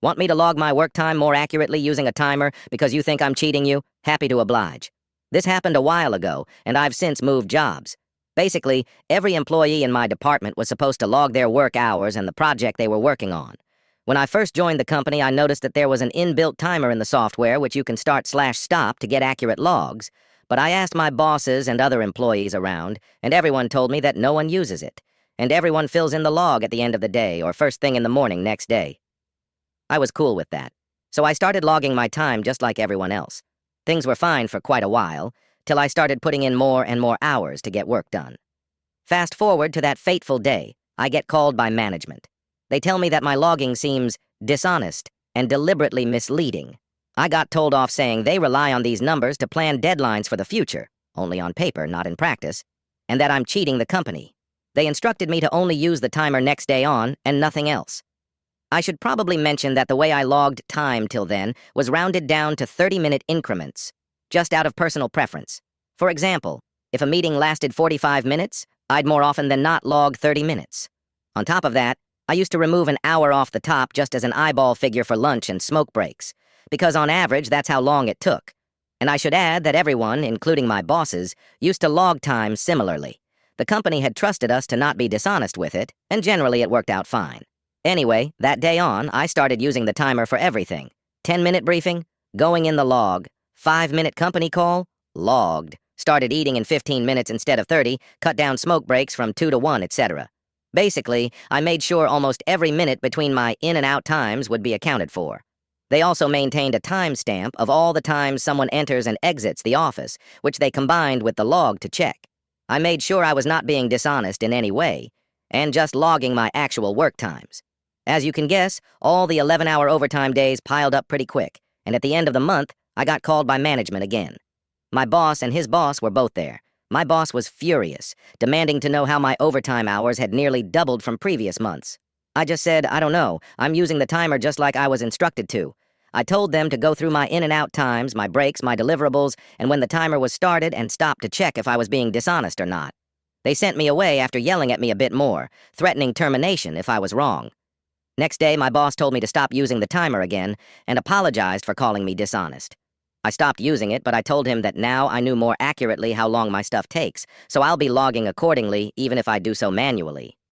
Want me to log my work time more accurately using a timer because you think I'm cheating you? Happy to oblige. This happened a while ago, and I've since moved jobs. Basically, every employee in my department was supposed to log their work hours and the project they were working on. When I first joined the company, I noticed that there was an inbuilt timer in the software which you can start/stop to get accurate logs, but I asked my bosses and other employees around, and everyone told me that no one uses it, and everyone fills in the log at the end of the day or first thing in the morning next day. I was cool with that, so I started logging my time just like everyone else. Things were fine for quite a while, till I started putting in more and more hours to get work done. Fast forward to that fateful day, I get called by management. They tell me that my logging seems dishonest and deliberately misleading. I got told off saying they rely on these numbers to plan deadlines for the future, only on paper, not in practice, and that I'm cheating the company. They instructed me to only use the timer next day on and nothing else. I should probably mention that the way I logged time till then was rounded down to 30-minute increments, just out of personal preference. For example, if a meeting lasted 45 minutes, I'd more often than not log 30 minutes. On top of that, I used to remove an hour off the top just as an eyeball figure for lunch and smoke breaks, because on average that's how long it took. And I should add that everyone, including my bosses, used to log time similarly. The company had trusted us to not be dishonest with it, and generally it worked out fine. Anyway, that day on, I started using the timer for everything. 10-minute briefing, going in the log. 5-minute company call, logged. Started eating in 15 minutes instead of 30, cut down smoke breaks from 2 to 1, etc. Basically, I made sure almost every minute between my in and out times would be accounted for. They also maintained a timestamp of all the times someone enters and exits the office, which they combined with the log to check. I made sure I was not being dishonest in any way, and just logging my actual work times. As you can guess, all the 11-hour overtime days piled up pretty quick, and at the end of the month, I got called by management again. My boss and his boss were both there. My boss was furious, demanding to know how my overtime hours had nearly doubled from previous months. I just said, I don't know, I'm using the timer just like I was instructed to. I told them to go through my in and out times, my breaks, my deliverables, and when the timer was started and stopped to check if I was being dishonest or not. They sent me away after yelling at me a bit more, threatening termination if I was wrong. Next day, my boss told me to stop using the timer again and apologized for calling me dishonest. I stopped using it, but I told him that now I knew more accurately how long my stuff takes, so I'll be logging accordingly even if I do so manually.